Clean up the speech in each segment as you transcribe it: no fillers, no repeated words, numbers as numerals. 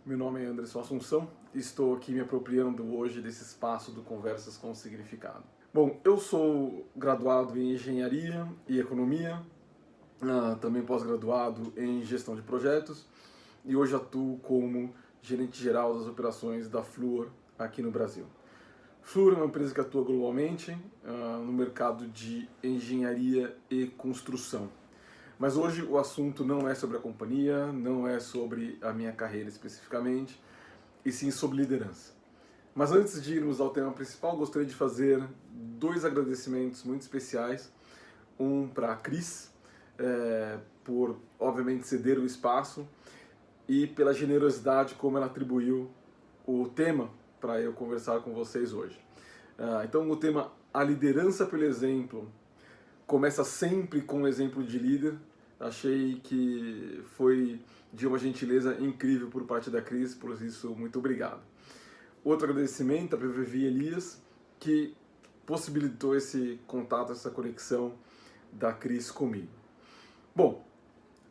Meu nome é Anderson Assunção e estou aqui me apropriando hoje desse espaço do Conversas com Significado. Bom, eu sou graduado em Engenharia e Economia, também pós-graduado em Gestão de Projetos e hoje atuo como gerente geral das operações da Fluor aqui no Brasil. Fluor é uma empresa que atua globalmente no mercado de engenharia e construção. Mas hoje o assunto não é sobre a companhia, não é sobre a minha carreira especificamente, e sim sobre liderança. Mas antes de irmos ao tema principal, gostaria de fazer dois agradecimentos muito especiais. Um para a Cris, por obviamente ceder o espaço, e pela generosidade como ela atribuiu o tema para eu conversar com vocês hoje. Então o tema A Liderança pelo Exemplo começa sempre com um exemplo de líder. Achei que foi de uma gentileza incrível por parte da Cris, por isso muito obrigado. Outro agradecimento a Vivi Elias, que possibilitou esse contato, essa conexão da Cris comigo. Bom,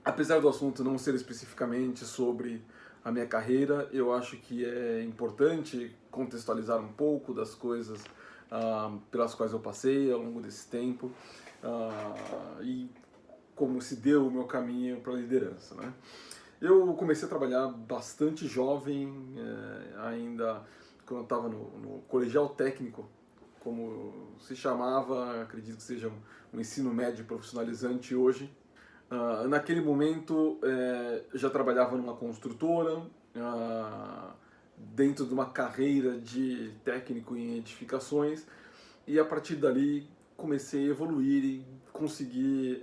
apesar do assunto não ser especificamente sobre a minha carreira, eu acho que é importante contextualizar um pouco das coisas pelas quais eu passei ao longo desse tempo e como se deu o meu caminho para a liderança, né? Eu comecei a trabalhar bastante jovem, ainda quando eu estava no colegial técnico, como se chamava, acredito que seja um ensino médio profissionalizante hoje. Naquele momento já trabalhava numa construtora, dentro de uma carreira de técnico em edificações, e a partir dali comecei a evoluir e conseguir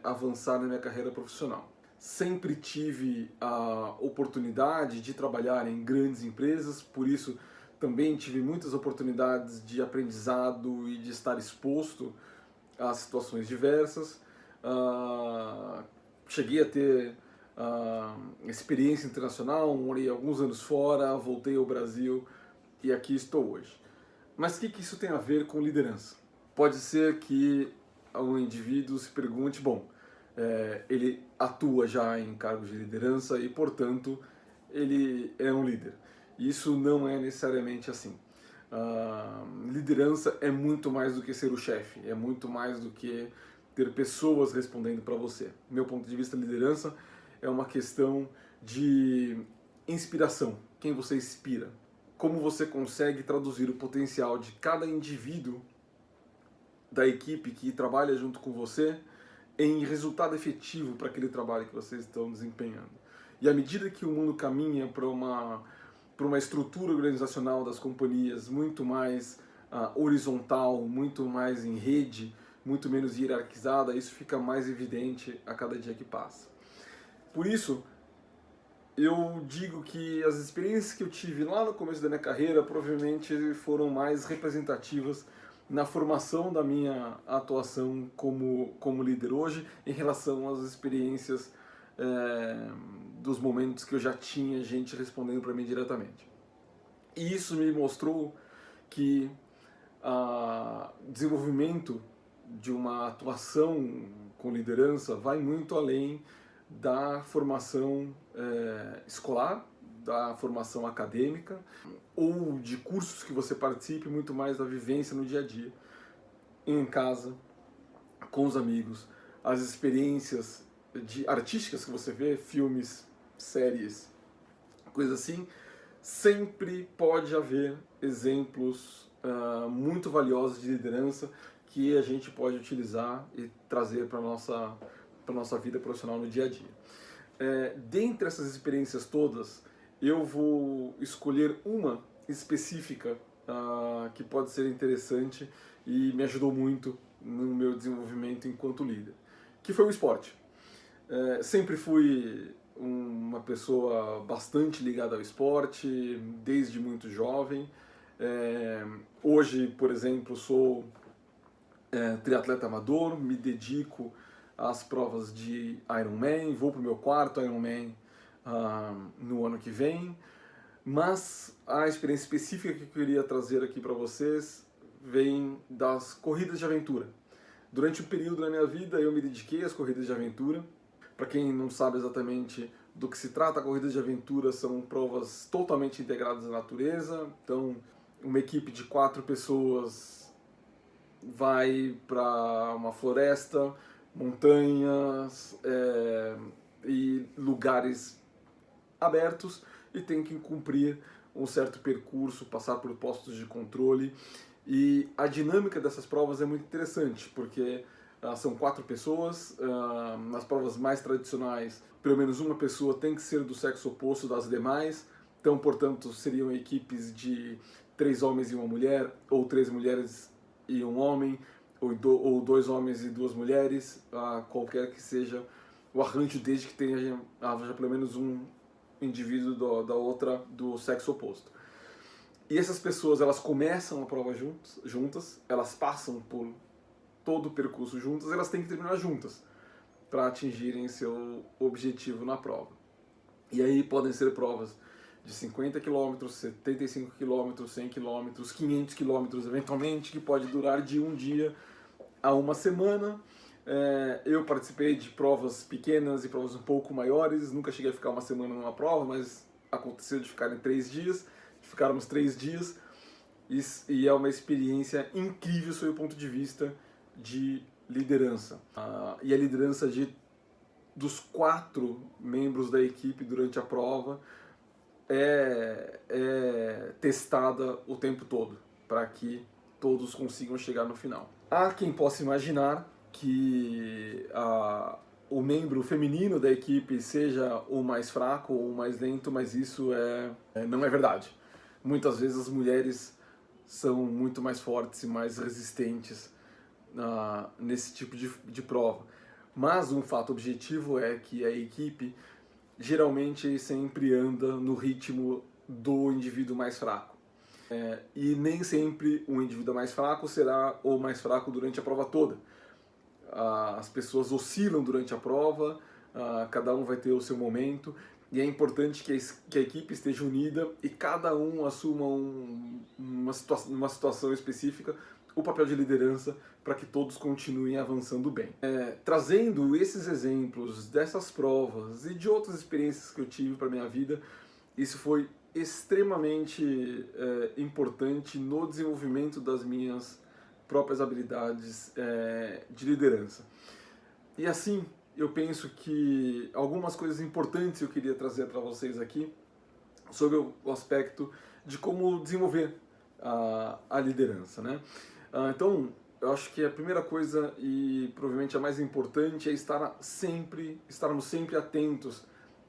avançar na minha carreira profissional. Sempre tive a oportunidade de trabalhar em grandes empresas, por isso também tive muitas oportunidades de aprendizado e de estar exposto a situações diversas. Cheguei a ter experiência internacional, morei alguns anos fora, voltei ao Brasil e aqui estou hoje. Mas o que isso tem a ver com liderança? Pode ser que um indivíduo se pergunte, bom, ele atua já em cargos de liderança e, portanto, ele é um líder. Isso não é necessariamente assim. Liderança é muito mais do que ser o chefe, é muito mais do que ter pessoas respondendo para você. Do meu ponto de vista, liderança é uma questão de inspiração, quem você inspira, como você consegue traduzir o potencial de cada indivíduo da equipe que trabalha junto com você em resultado efetivo para aquele trabalho que vocês estão desempenhando. E à medida que o mundo caminha para uma estrutura organizacional das companhias muito mais horizontal, muito mais em rede, muito menos hierarquizada, isso fica mais evidente a cada dia que passa. Por isso, eu digo que as experiências que eu tive lá no começo da minha carreira provavelmente foram mais representativas na formação da minha atuação como líder hoje em relação às experiências dos momentos que eu já tinha gente respondendo para mim diretamente. E isso me mostrou que o desenvolvimento de uma atuação com liderança vai muito além da formação escolar, da formação acadêmica ou de cursos que você participe, muito mais da vivência no dia a dia, em casa, com os amigos, as experiências artísticas que você vê, filmes, séries, coisas assim. Sempre pode haver exemplos muito valiosos de liderança que a gente pode utilizar e trazer para a nossa vida profissional no dia a dia. Dentre essas experiências todas, eu vou escolher uma específica que pode ser interessante e me ajudou muito no meu desenvolvimento enquanto líder, que foi o esporte. Sempre fui uma pessoa bastante ligada ao esporte, desde muito jovem. Hoje, por exemplo, sou triatleta amador, me dedico às provas de Ironman, vou para o meu quarto Ironman no ano que vem, mas a experiência específica que eu queria trazer aqui para vocês vem das corridas de aventura. Durante um período da minha vida eu me dediquei às corridas de aventura. Para quem não sabe exatamente do que se trata a corrida de aventura são provas totalmente integradas à natureza. Então, uma equipe de 4 pessoas vai para uma floresta, montanhas e lugares abertos e tem que cumprir um certo percurso, passar por postos de controle. E a dinâmica dessas provas é muito interessante, porque são 4 pessoas. Nas provas mais tradicionais, pelo menos uma pessoa tem que ser do sexo oposto das demais. Então, portanto, seriam equipes de 3 homens e uma mulher, ou 3 mulheres e um homem, ou 2 homens e 2 mulheres, qualquer que seja o arranjo, desde que tenha já pelo menos um indivíduo do sexo oposto. E essas pessoas, elas começam a prova juntas, elas passam por todo o percurso juntas, elas têm que terminar juntas para atingirem seu objetivo na prova. E aí podem ser provas de 50 km, 75 km, 100 km, 500 km eventualmente, que pode durar de um dia a uma semana. Eu participei de provas pequenas e provas um pouco maiores, nunca cheguei a ficar uma semana numa prova, mas aconteceu de ficar em 3 dias, ficarmos 3 dias, e é uma experiência incrível sob o ponto de vista de liderança. E a liderança dos 4 membros da equipe durante a prova é testada o tempo todo, para que todos consigam chegar no final. Há quem possa imaginar que o membro feminino da equipe seja o mais fraco ou o mais lento, mas isso não é verdade. Muitas vezes as mulheres são muito mais fortes e mais resistentes nesse tipo de prova. Mas um fato objetivo é que a equipe geralmente sempre anda no ritmo do indivíduo mais fraco. E nem sempre o indivíduo mais fraco será o mais fraco durante a prova toda. As pessoas oscilam durante a prova, cada um vai ter o seu momento, e é importante que a equipe esteja unida e cada um assuma uma situação específica, o papel de liderança, para que todos continuem avançando bem. Trazendo esses exemplos dessas provas e de outras experiências que eu tive para minha vida, isso foi extremamente importante no desenvolvimento das minhas próprias habilidades de liderança. E assim, eu penso que algumas coisas importantes eu queria trazer para vocês aqui sobre o aspecto de como desenvolver a liderança, né? Então, eu acho que a primeira coisa, e provavelmente a mais importante, é estarmos sempre atentos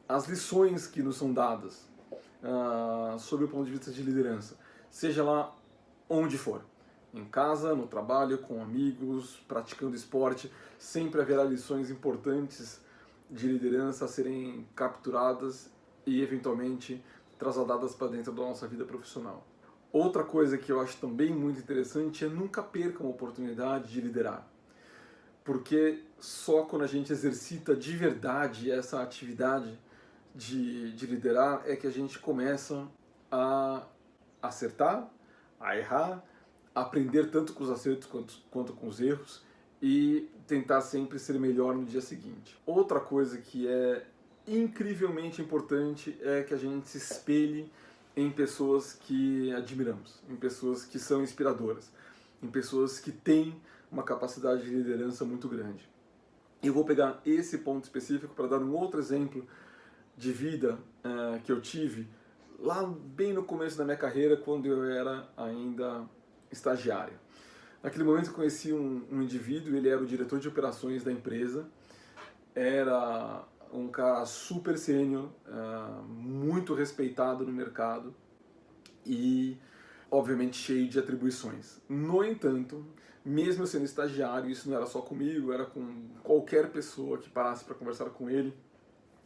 às lições que nos são dadas sob o ponto de vista de liderança, seja lá onde for. Em casa, no trabalho, com amigos, praticando esporte, sempre haverá lições importantes de liderança a serem capturadas e eventualmente trasladadas para dentro da nossa vida profissional. Outra coisa que eu acho também muito interessante é nunca percam a oportunidade de liderar. Porque só quando a gente exercita de verdade essa atividade de liderar é que a gente começa a acertar, a errar, a aprender tanto com os acertos quanto com os erros e tentar sempre ser melhor no dia seguinte. Outra coisa que é incrivelmente importante é que a gente se espelhe em pessoas que admiramos, em pessoas que são inspiradoras, em pessoas que têm uma capacidade de liderança muito grande. Eu vou pegar esse ponto específico para dar um outro exemplo de vida que eu tive lá bem no começo da minha carreira, quando eu era ainda estagiário. Naquele momento eu conheci um indivíduo, ele era o diretor de operações da empresa, era um cara super sênior, muito respeitado no mercado e, obviamente, cheio de atribuições. No entanto, mesmo eu sendo estagiário, isso não era só comigo, era com qualquer pessoa que parasse para conversar com ele,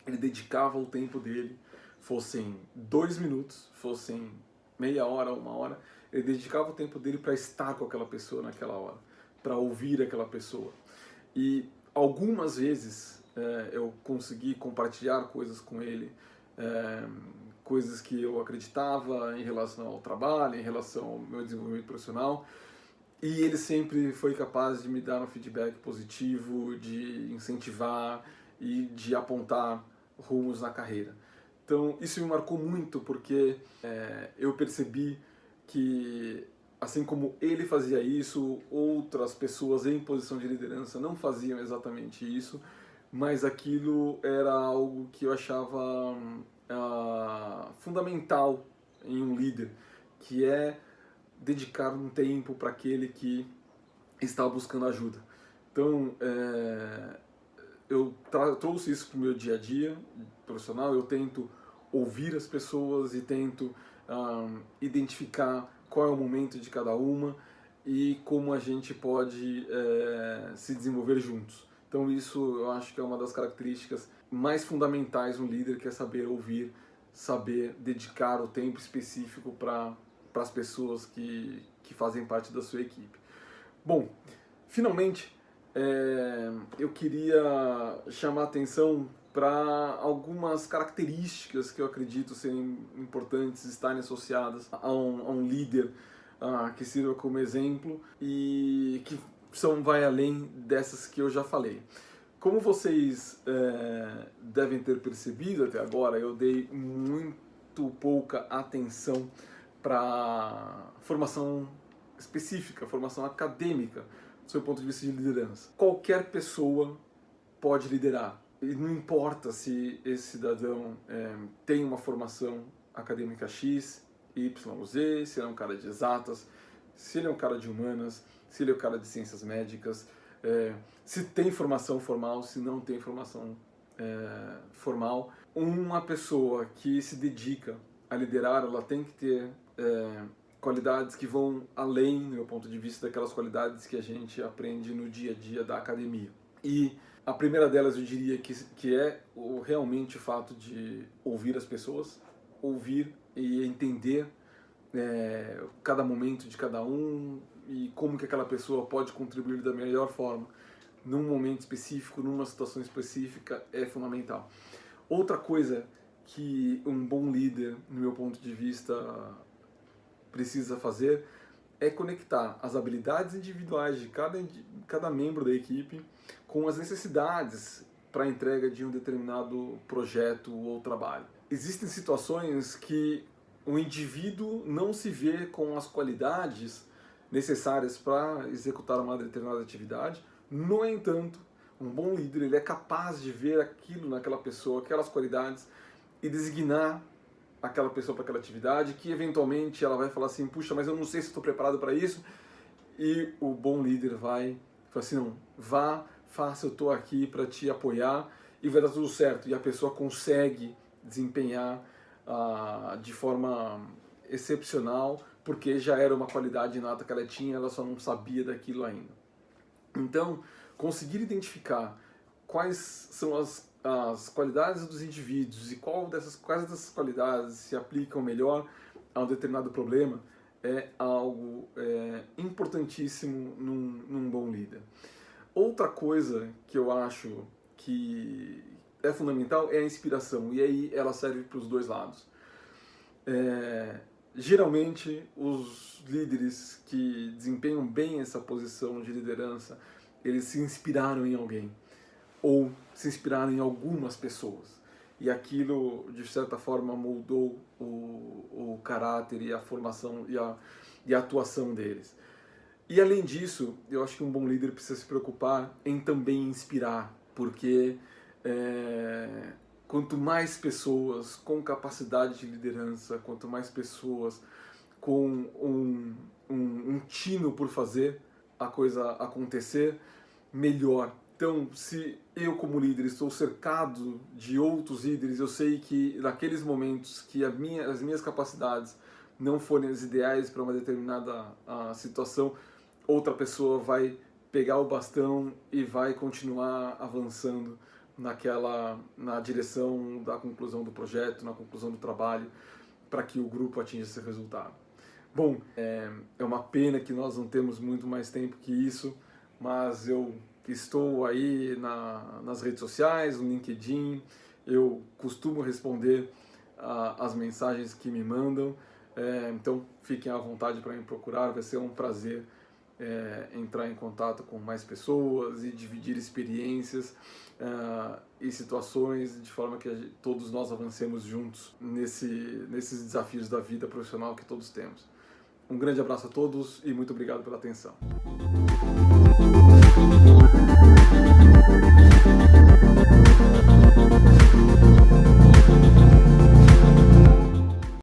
ele dedicava o tempo dele, fossem 2 minutos, fossem meia hora, 1 hora, ele dedicava o tempo dele para estar com aquela pessoa naquela hora, para ouvir aquela pessoa. E algumas vezes eu consegui compartilhar coisas com ele, coisas que eu acreditava em relação ao trabalho, em relação ao meu desenvolvimento profissional, e ele sempre foi capaz de me dar um feedback positivo, de incentivar e de apontar rumos na carreira. Então, isso me marcou muito porque eu percebi que, assim como ele fazia isso, outras pessoas em posição de liderança não faziam exatamente isso, mas aquilo era algo que eu achava fundamental em um líder, que é dedicar um tempo para aquele que está buscando ajuda. Então, eu trouxe isso para o meu dia a dia profissional. Eu tento ouvir as pessoas e tento identificar qual é o momento de cada uma e como a gente pode se desenvolver juntos. Então isso eu acho que é uma das características mais fundamentais de um líder, que é saber ouvir, saber dedicar o tempo específico para as pessoas que fazem parte da sua equipe. Bom, finalmente eu queria chamar a atenção para algumas características que eu acredito serem importantes estarem associadas a um líder que sirva como exemplo e que vai além dessas que eu já falei. Como vocês devem ter percebido até agora, eu dei muito pouca atenção para formação específica, formação acadêmica, do seu ponto de vista de liderança. Qualquer pessoa pode liderar. E não importa se esse cidadão tem uma formação acadêmica X, Y ou Z, se ele é um cara de exatas, se ele é um cara de humanas, se ele é um cara de ciências médicas, se tem formação formal, se não tem formação formal. Uma pessoa que se dedica a liderar, ela tem que ter qualidades que vão além, do meu ponto de vista, daquelas qualidades que a gente aprende no dia a dia da academia. E a primeira delas eu diria que é realmente o fato de ouvir as pessoas, ouvir e entender cada momento de cada um e como que aquela pessoa pode contribuir da melhor forma num momento específico, numa situação específica, é fundamental. Outra coisa que um bom líder, no meu ponto de vista, precisa fazer é conectar as habilidades individuais de cada membro da equipe com as necessidades para a entrega de um determinado projeto ou trabalho. Existem situações que o indivíduo não se vê com as qualidades necessárias para executar uma determinada atividade. No entanto, um bom líder ele é capaz de ver aquilo naquela pessoa, aquelas qualidades, e designar aquela pessoa para aquela atividade, que eventualmente ela vai falar assim, puxa, mas eu não sei se estou preparado para isso, e o bom líder vai falar assim, não, vá, faça, eu estou aqui para te apoiar e vai dar tudo certo, e a pessoa consegue desempenhar de forma excepcional, porque já era uma qualidade inata que ela tinha, ela só não sabia daquilo ainda. Então, conseguir identificar quais são as qualidades dos indivíduos e quais dessas qualidades se aplicam melhor a um determinado problema é algo importantíssimo num bom líder. Outra coisa que eu acho que é fundamental é a inspiração, e aí ela serve para os dois lados. Geralmente, os líderes que desempenham bem essa posição de liderança, eles se inspiraram em alguém, ou se inspiraram em algumas pessoas. E aquilo, de certa forma, moldou o caráter e a formação e a atuação deles. E, além disso, eu acho que um bom líder precisa se preocupar em também inspirar, porque quanto mais pessoas com capacidade de liderança, quanto mais pessoas com um tino por fazer a coisa acontecer, melhor. Então, se eu como líder estou cercado de outros líderes, eu sei que naqueles momentos que as minhas capacidades não forem as ideais para uma determinada situação, outra pessoa vai pegar o bastão e vai continuar avançando na direção da conclusão do projeto, na conclusão do trabalho, para que o grupo atinja esse resultado. Bom, é uma pena que nós não temos muito mais tempo que isso, mas eu estou aí nas redes sociais, no LinkedIn, eu costumo responder as mensagens que me mandam, então fiquem à vontade para me procurar, vai ser um prazer entrar em contato com mais pessoas e dividir experiências e situações de forma que todos nós avancemos juntos nesses desafios da vida profissional que todos temos. Um grande abraço a todos e muito obrigado pela atenção.